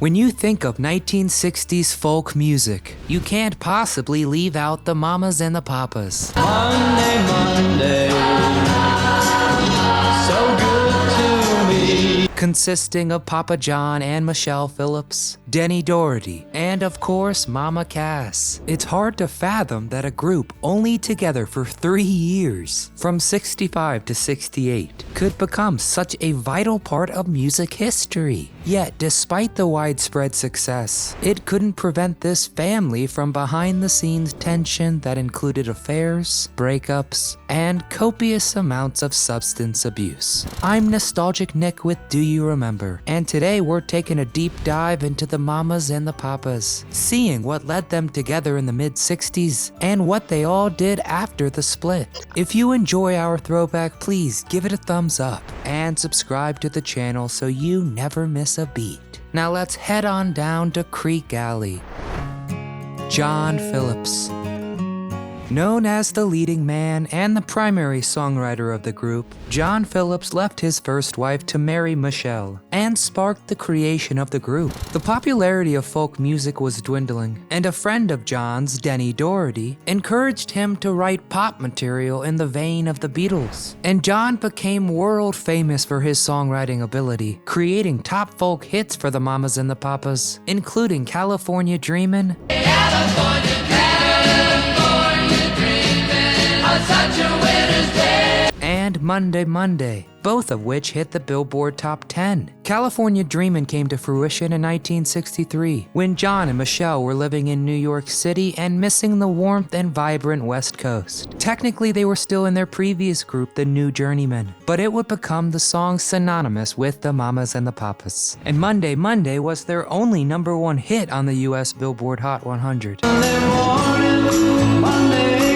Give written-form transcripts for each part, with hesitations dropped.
When you think of 1960s folk music, you can't possibly leave out the Mamas and the Papas. Monday, Monday, so good to me. Consisting of Papa John and Michelle Phillips, Denny Doherty, and of course Mama Cass. It's hard to fathom that a group only together for 3 years, from 65 to 68, could become such a vital part of music history. Yet, despite the widespread success, it couldn't prevent this family from behind-the-scenes tension that included affairs, breakups, and copious amounts of substance abuse. I'm Nostalgic Nick with Do You Remember? And today we're taking a deep dive into the Mamas and the Papas, seeing what led them together in the mid-60s and what they all did after the split. If you enjoy our throwback, please give it a thumbs up and subscribe to the channel so you never miss a beat. Now let's head on down to Creek Alley. John Phillips. Known as the leading man and the primary songwriter of the group, John Phillips left his first wife to marry Michelle and sparked the creation of the group. The popularity of folk music was dwindling, and a friend of John's, Denny Doherty, encouraged him to write pop material in the vein of the Beatles. And John became world famous for his songwriting ability, creating top folk hits for the Mamas and the Papas, including California Dreamin', Such a winter's day. and Monday, Monday, both of which hit the Billboard Top 10. California Dreamin' came to fruition in 1963, when John and Michelle were living in New York City and missing the warmth and vibrant West Coast. Technically, they were still in their previous group, the New Journeymen, but it would become the song synonymous with the Mamas and the Papas. And Monday, Monday was their only #1 hit on the US Billboard Hot 100. Monday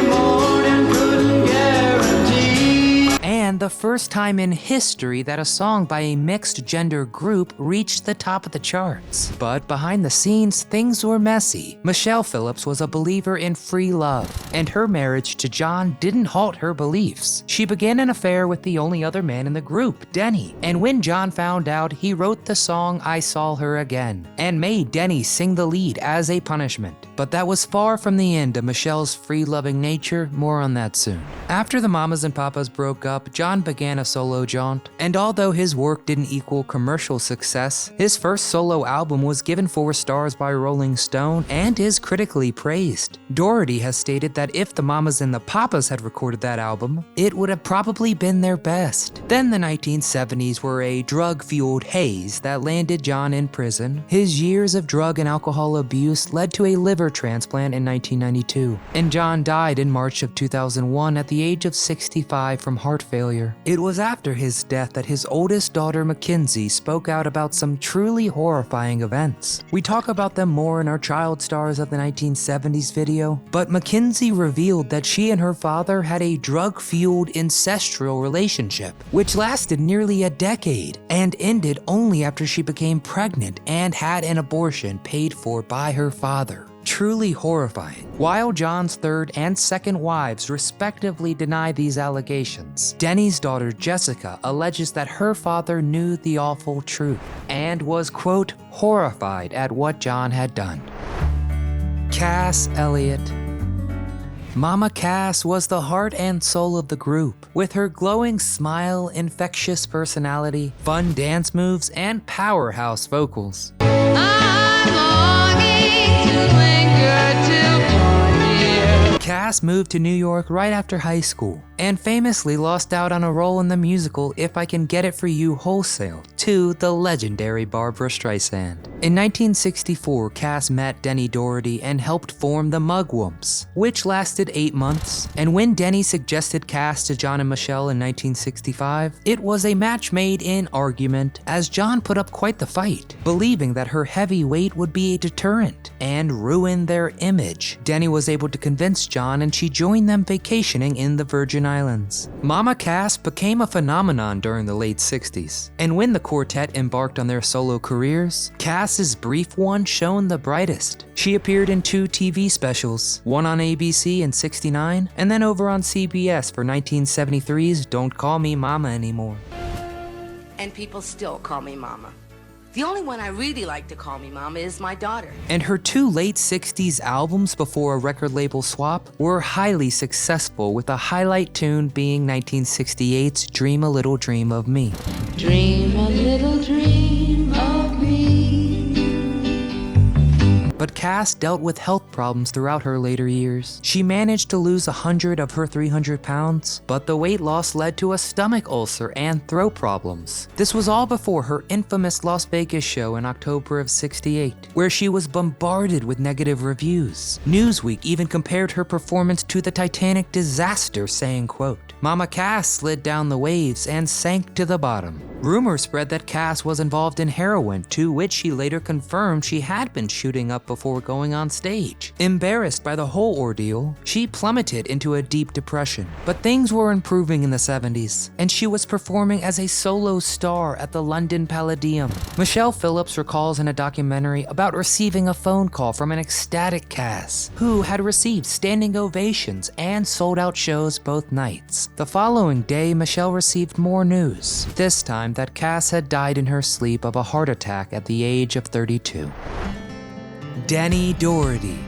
morning, couldn't guarantee. And the first time in history that a song by a mixed gender group reached the top of the charts. But behind the scenes, things were messy. Michelle Phillips was a believer in free love, and her marriage to John didn't halt her beliefs. She began an affair with the only other man in the group, Denny. And when John found out, he wrote the song I Saw Her Again, and made Denny sing the lead as a punishment. But that was far from the end of Michelle's free-loving nature. More on that soon. After the Mamas and Papas broke up, John began a solo jaunt, and although his work didn't equal commercial success, his first solo album was given 4 stars by Rolling Stone and is critically praised. Doherty has stated that if the Mamas and the Papas had recorded that album, it would have probably been their best. Then the 1970s were a drug-fueled haze that landed John in prison. His years of drug and alcohol abuse led to a liver transplant in 1992, and John died in March of 2001 at the age of 65 from heart failure. It was after his death that his oldest daughter Mackenzie spoke out about some truly horrifying events. We talk about them more in our Child Stars of the 1970s video, but Mackenzie revealed that she and her father had a drug-fueled ancestral relationship, which lasted nearly a decade and ended only after she became pregnant and had an abortion paid for by her father. Truly horrifying. While John's third and second wives respectively deny these allegations, Denny's daughter Jessica alleges that her father knew the awful truth and was, quote, horrified at what John had done. Cass Elliot. Mama Cass was the heart and soul of the group, with her glowing smile, infectious personality, fun dance moves, and powerhouse vocals. Cass moved to New York right after high school, and famously lost out on a role in the musical If I Can Get It For You Wholesale to the legendary Barbra Streisand. In 1964, Cass met Denny Doherty and helped form the Mugwumps, which lasted 8 months. And when Denny suggested Cass to John and Michelle in 1965, it was a match made in argument, as John put up quite the fight, believing that her heavy weight would be a deterrent and ruin their image. Denny was able to convince John, and she joined them vacationing in the Virgin Islands. Mama Cass became a phenomenon during the late 60s, and when the quartet embarked on their solo careers, Cass's brief one shone the brightest. She appeared in 2 TV specials, one on ABC in '69, and then over on CBS for 1973's Don't Call Me Mama Anymore. And people still call me Mama. The only one I really like to call me Mama is my daughter. And her 2 late 60s albums before a record label swap were highly successful, with a highlight tune being 1968's Dream a Little Dream of Me. Dream a little dream of me. But Cass dealt with health problems throughout her later years. She managed to lose 100 of her 300 pounds, but the weight loss led to a stomach ulcer and throat problems. This was all before her infamous Las Vegas show in October of '68, where she was bombarded with negative reviews. Newsweek even compared her performance to the Titanic disaster, saying, quote, "Mama Cass slid down the waves and sank to the bottom." Rumors spread that Cass was involved in heroin, to which she later confirmed she had been shooting up before going on stage. Embarrassed by the whole ordeal, she plummeted into a deep depression. But things were improving in the '70s, and she was performing as a solo star at the London Palladium. Michelle Phillips recalls in a documentary about receiving a phone call from an ecstatic Cass, who had received standing ovations and sold out shows both nights. The following day, Michelle received more news, this time that Cass had died in her sleep of a heart attack at the age of 32. Denny Doherty,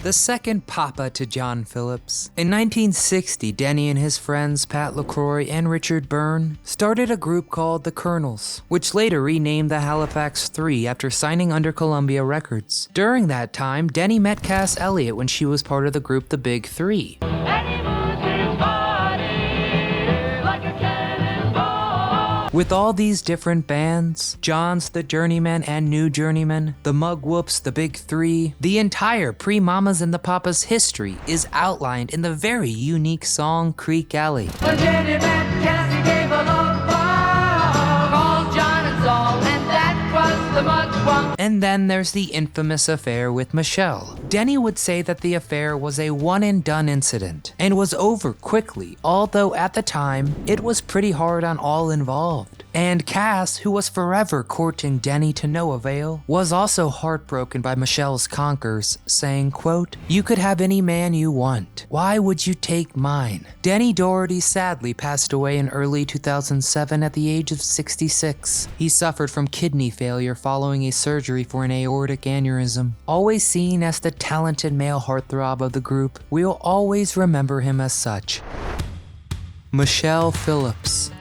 the second papa to John Phillips. In 1960, Denny and his friends Pat LaCroix and Richard Byrne started a group called the Colonels, which later renamed the Halifax Three after signing under Columbia Records. During that time, Denny met Cass Elliot when she was part of the group The Big Three. With all these different bands, John's the Journeymen and New Journeymen, the Mugwhoops, the Big Three, the entire pre-Mamas and the Papas history is outlined in the very unique song Creek Alley. When Jenny met Cassie gave a love bomb, called John and Saul, and that was the mugwump. And then there's the infamous affair with Michelle. Denny would say that the affair was a one-and-done incident and was over quickly, although at the time, it was pretty hard on all involved. And Cass, who was forever courting Denny to no avail, was also heartbroken by Michelle's conquers, saying, quote, "You could have any man you want. Why would you take mine?" Denny Doherty sadly passed away in early 2007 at the age of 66. He suffered from kidney failure following a surgery for an aortic aneurysm. Always seen as the talented male heartthrob of the group, we'll always remember him as such. Michelle Phillips.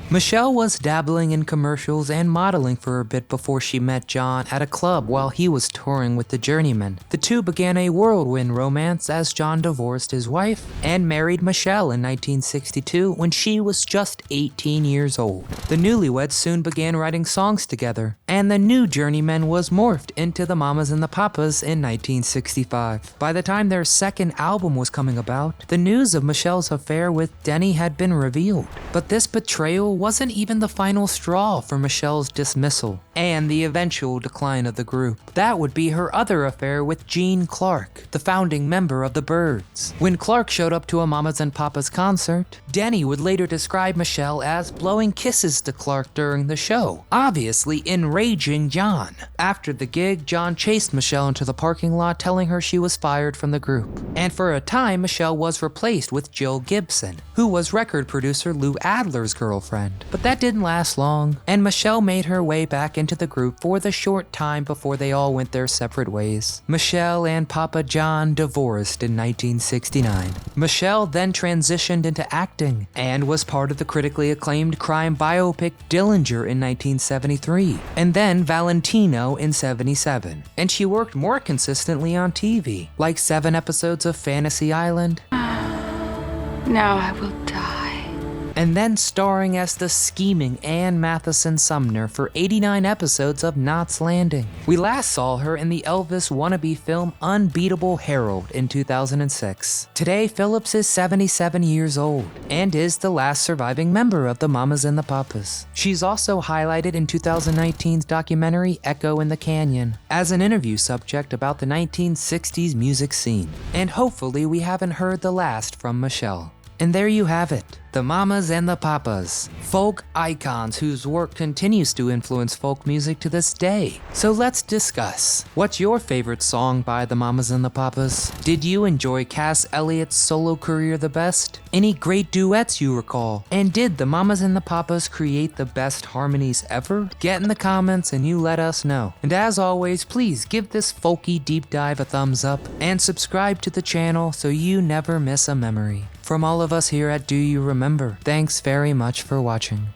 Michelle was dabbling in commercials and modeling for a bit before she met John at a club while he was touring with the Journeymen. The two began a whirlwind romance as John divorced his wife and married Michelle in 1962 when she was just 18 years old. The newlyweds soon began writing songs together, and the new Journeymen was morphed into the Mamas and the Papas in 1965. By the time their second album was coming about, the news of Michelle's affair with Denny had been revealed. But this betrayal wasn't even the final straw for Michelle's dismissal and the eventual decline of the group. That would be her other affair with Gene Clark, the founding member of the Byrds. When Clark showed up to a Mamas and Papas concert, Denny would later describe Michelle as blowing kisses to Clark during the show, obviously enraging John. After the gig, John chased Michelle into the parking lot, telling her she was fired from the group. And for a time, Michelle was replaced with Jill Gibson, who was record producer Lou Adler's girlfriend. But that didn't last long, and Michelle made her way back into the group for the short time before they all went their separate ways. Michelle and Papa John divorced in 1969. Michelle then transitioned into acting and was part of the critically acclaimed crime biopic Dillinger in 1973, and then Valentino in '77. And she worked more consistently on TV, like 7 episodes of Fantasy Island. Now I will die. And then starring as the scheming Ann Matheson Sumner for 89 episodes of Knots Landing. We last saw her in the Elvis wannabe film Unbeatable Harold in 2006. Today, Phillips is 77 years old and is the last surviving member of the Mamas and the Papas. She's also highlighted in 2019's documentary Echo in the Canyon as an interview subject about the 1960s music scene. And hopefully we haven't heard the last from Michelle. And there you have it, the Mamas and the Papas, folk icons whose work continues to influence folk music to this day. So let's discuss. What's your favorite song by the Mamas and the Papas? Did you enjoy Cass Elliott's solo career the best? Any great duets you recall? And did the Mamas and the Papas create the best harmonies ever? Get in the comments and you let us know. And as always, please give this folky deep dive a thumbs up and subscribe to the channel so you never miss a memory. From all of us here at Do You Remember, thanks very much for watching.